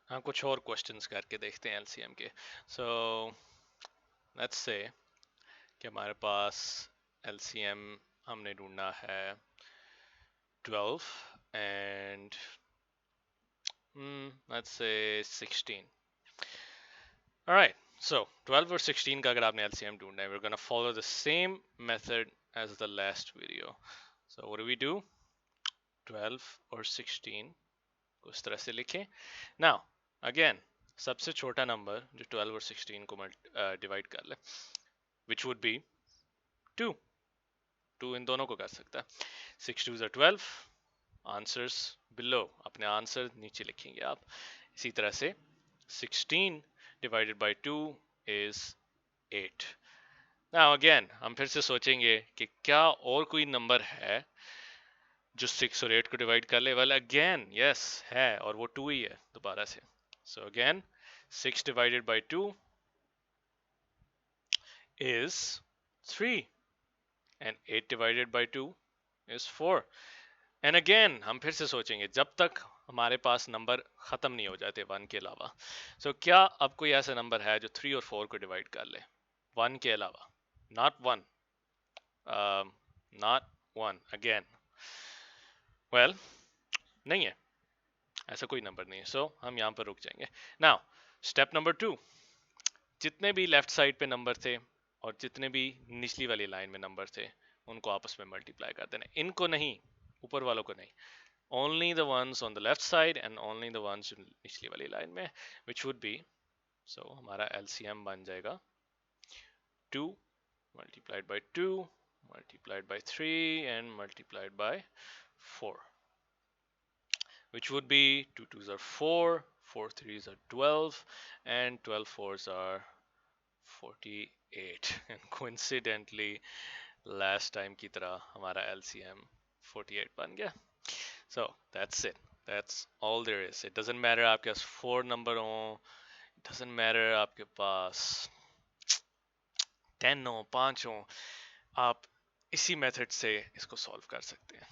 हाँ, कुछ और क्वेश्चंस करके देखते हैं एलसीएम के। सो लेट्स से कि हमारे पास एलसीएम हमने ढूंढना है 12 एंड लेट्स से 16। ऑलराइट, सो 12 और 16 का अगर आपने एलसीएम ढूंढना है, we're gonna follow the same method as the last video. So what do we do? 12 और 16 को इस तरह से लिखें. Now again, सबसे छोटा नंबर जो 12 और 16 को डिवाइड कर ले, which would be 2. 2 इन दोनों को कर सकता है. 6 2s are 12. आंसर्स बिलो, अपने आंसर नीचे लिखेंगे आप. इसी तरह से 16 divided by 2 is 8. Now again हम फिर से सोचेंगे कि क्या और कोई नंबर है जो 6 और 8 को डिवाइड कर ले. वेल अगेन यस है, और वो 2 ही है दोबारा से. So again 6 divided by 2 is 3 and 8 divided by 2 is 4. And again हम फिर से सोचेंगे जब तक हमारे पास नंबर खत्म नहीं हो जाते 1 के अलावा. सो क्या अब कोई ऐसा नंबर है जो 3 और 4 को डिवाइड कर ले 1 के अलावा? Not 1, not 1 again. वेल नहीं है, ऐसा कोई नंबर नहीं है. सो हम यहाँ पर रुक जाएंगे. नाउ स्टेप नंबर 2, जितने भी लेफ्ट साइड पे नंबर थे और जितने भी निचली वाली लाइन में नंबर थे उनको आपस में मल्टीप्लाई कर देना. इनको नहीं, ऊपर वालों को नहीं. Only the ones on the left side and only the ones निचली वाली लाइन में, which would be, so हमारा LCM बन जाएगा 2 multiplied by 2 multiplied by 3 and multiplied by 4, which would be 2 2s are 4, 4 3s are 12 and 12 4s are 48. And coincidentally last time की तरह हमारा LCM 48 बन गया. So that's it. That's all there is. It doesn't matter आपके पास 4 number हो, it doesn't matter आपके पास 10 हो, 5 हो, आप इसी मेथड से इसको सॉल्व कर सकते हैं.